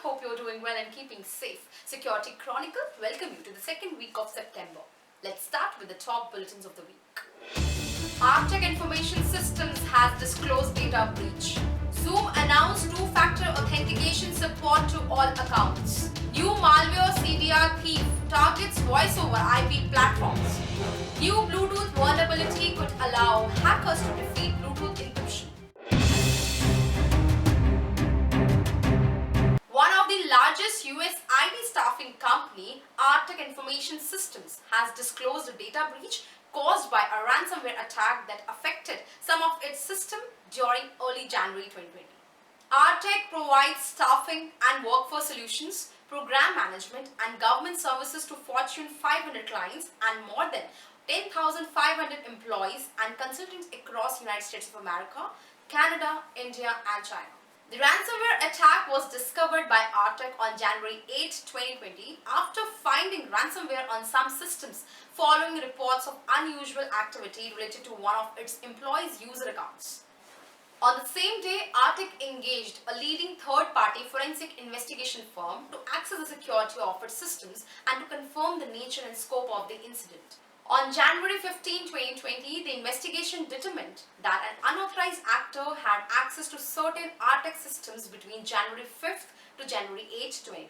hope you're doing well and keeping safe. Security Chronicle welcome you to the second week of September. Let's start with the top bulletins of the week. Arctic Information Systems has disclosed data breach. Zoom announced two-factor authentication support to all accounts. New malware CDR Thief targets voice-over IP platforms. New Bluetooth vulnerability could allow hackers to defeat Bluetooth encryption. One of the largest US IT staffing company, Arctic Information Systems, has disclosed a data breach caused by a ransomware attack that affected some of its system during early January 2020. Arctic provides staffing and workforce solutions, program management and government services to Fortune 500 clients and more than 10,500 employees and consultants across the United States of America, Canada, India and China. The ransomware attack was discovered by Arctic on January 8, 2020 after finding ransomware on some systems following reports of unusual activity related to one of its employees' user accounts. On the same day, Arctic engaged a leading third-party forensic investigation firm to access the security of its systems and to confirm the nature and scope of the incident. On January 15, 2020, the investigation determined that an unauthorized actor had access to certain Arctic systems between January 5th to January 8, 2020.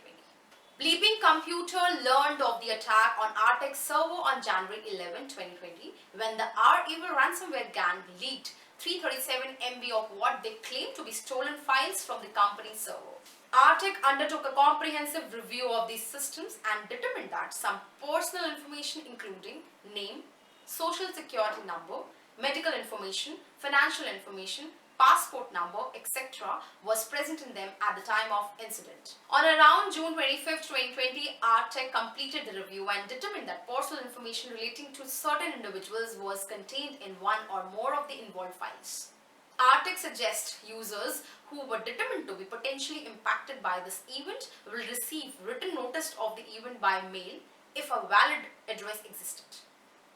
Bleeping Computer learned of the attack on Arctic's server on January 11, 2020, when the R-Evil ransomware gang leaked 337 MB of what they claimed to be stolen files from the company's server. Arctic undertook a comprehensive review of these systems and determined that some personal information including name, social security number, medical information, financial information, passport number, etc. was present in them at the time of incident. On around June 25, 2020, Arctic completed the review and determined that personal information relating to certain individuals was contained in one or more of the involved files. Arctic suggests users who were determined to be potentially impacted by this event will receive written notice of the event by mail if a valid address existed.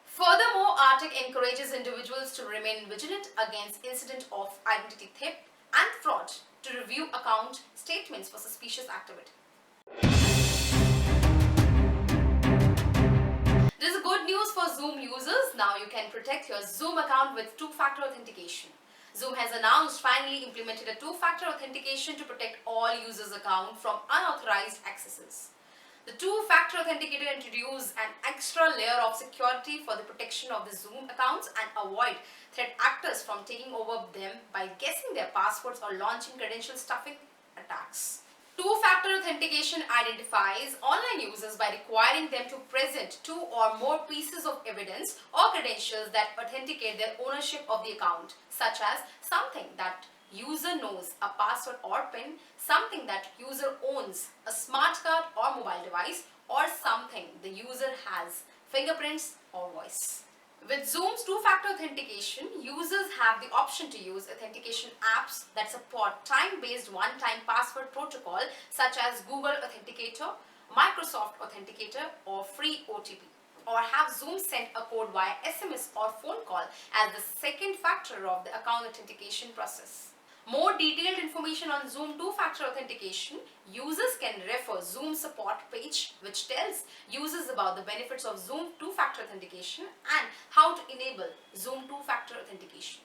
Furthermore, Arctic encourages individuals to remain vigilant against incident of identity theft and fraud, to review account statements for suspicious activity. This is good news for Zoom users. Now you can protect your Zoom account with two-factor authentication. Zoom has announced finally implemented a two-factor authentication to protect all users' accounts from unauthorized accesses. The two-factor authenticator introduces an extra layer of security for the protection of the Zoom accounts and avoid threat actors from taking over them by guessing their passwords or launching credential stuffing attacks. Two-factor authentication identifies online users by requiring them to present two or more pieces of evidence or credentials that authenticate their ownership of the account, such as something that user knows, a password or PIN, something that user owns, a smart card or mobile device, or something the user has, fingerprints or voice. With Zoom's two-factor authentication, users have the option to use authentication apps that support time-based one-time password protocol such as Google Authenticator, Microsoft Authenticator or free OTP, or have Zoom send a code via SMS or phone call as the second factor of the account authentication process. More detailed information on Zoom two-factor authentication, users can refer Zoom support page which tells users about the benefits of Zoom two-factor authentication and how to enable Zoom two-factor authentication.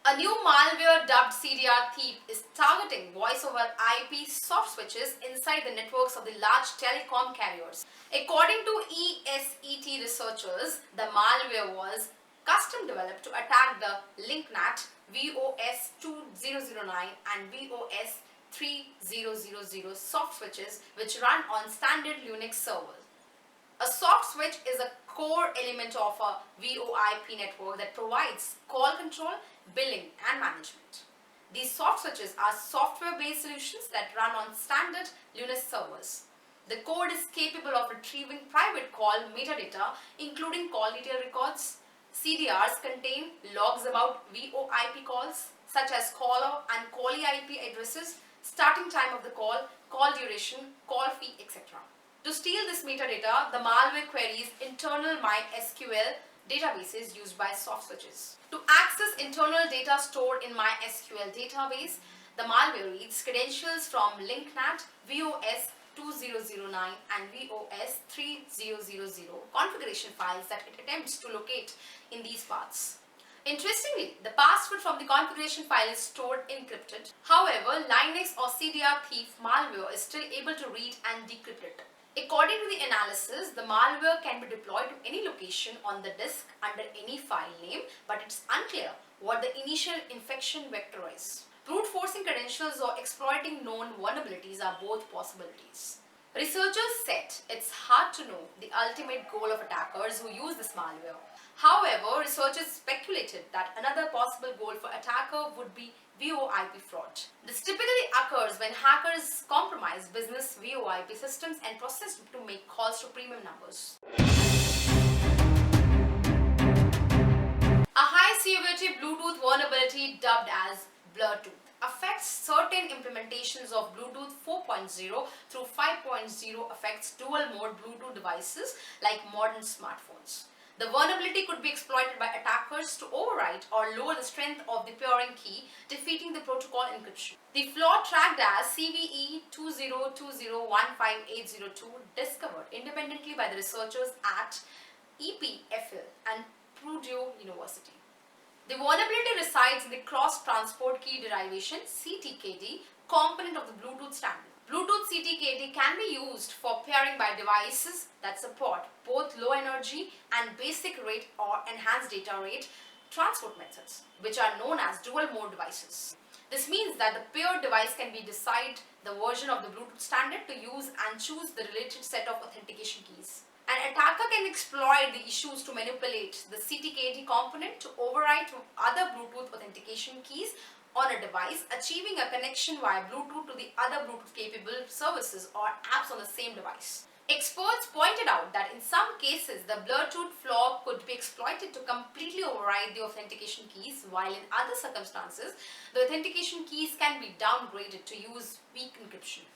A new malware dubbed CDR Thief is targeting voice-over IP soft switches inside the networks of the large telecom carriers. According to ESET researchers, the malware was custom developed to attack the LinkNAT VOS 2009 and VOS 3000 soft switches which run on standard Linux servers. A soft switch is a core element of a VoIP network that provides call control, billing and management. These soft switches are software-based solutions that run on standard Linux servers. The code is capable of retrieving private call metadata including call detail records. CDRs contain logs about VoIP calls such as caller and callee IP addresses, starting time of the call duration, call fee, etc. To steal this metadata, the malware queries internal MySQL databases used by soft switches. To access internal data stored in my SQL database, the malware reads credentials from LinkNAT, VOS 2009 and VOS 3000 configuration files that it attempts to locate in these paths. Interestingly, the password from the configuration file is stored encrypted. However, Linux or CDR Thief malware is still able to read and decrypt it. According to the analysis, the malware can be deployed to any location on the disk under any file name, but it's unclear what the initial infection vector is. Brute forcing credentials or exploiting known vulnerabilities are both possibilities. Researchers said it's hard to know the ultimate goal of attackers who use this malware. However, researchers speculated that another possible goal for attacker would be VoIP fraud. This typically occurs when hackers compromise business VoIP systems and process to make calls to premium numbers. A high-severity Bluetooth vulnerability dubbed as Bluetooth affects certain implementations of Bluetooth 4.0 through 5.0 affects dual-mode Bluetooth devices like modern smartphones. The vulnerability could be exploited by attackers to overwrite or lower the strength of the pairing key, defeating the protocol encryption. The flaw, tracked as CVE 2020158802, discovered independently by the researchers at EPFL and Purdue University. The vulnerability resides in the cross-transport key derivation (CTKD) component of the Bluetooth standard. Bluetooth CTKD can be used for pairing by devices that support both low energy and basic rate or enhanced data rate transport methods, which are known as dual mode devices. This means that the paired device can be decide the version of the Bluetooth standard to use and choose the related set of authentication keys. An attacker can exploit the issues to manipulate the CTKD component to overwrite other Bluetooth authentication keys on a device, achieving a connection via Bluetooth to the other Bluetooth-capable services or apps on the same device. Experts pointed out that in some cases, the Bluetooth flaw could be exploited to completely override the authentication keys, while in other circumstances, the authentication keys can be downgraded to use weak encryption.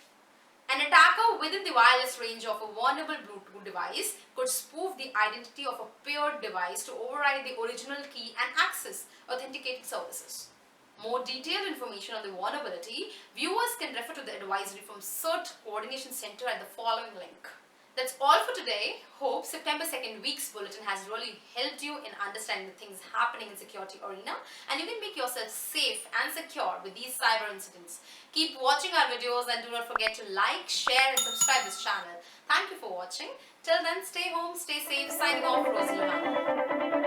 An attacker within the wireless range of a vulnerable Bluetooth device could spoof the identity of a paired device to override the original key and access authenticated services. More detailed information on the vulnerability, viewers can refer to the advisory from CERT Coordination Center at the following link. That's all for today. Hope September 2nd week's bulletin has really helped you in understanding the things happening in security arena, and you can make yourself safe and secure with these cyber incidents. Keep watching our videos and do not forget to like, share and subscribe this channel. Thank you for watching. Till then, stay home, stay safe. Signing off, Rosie Lamano.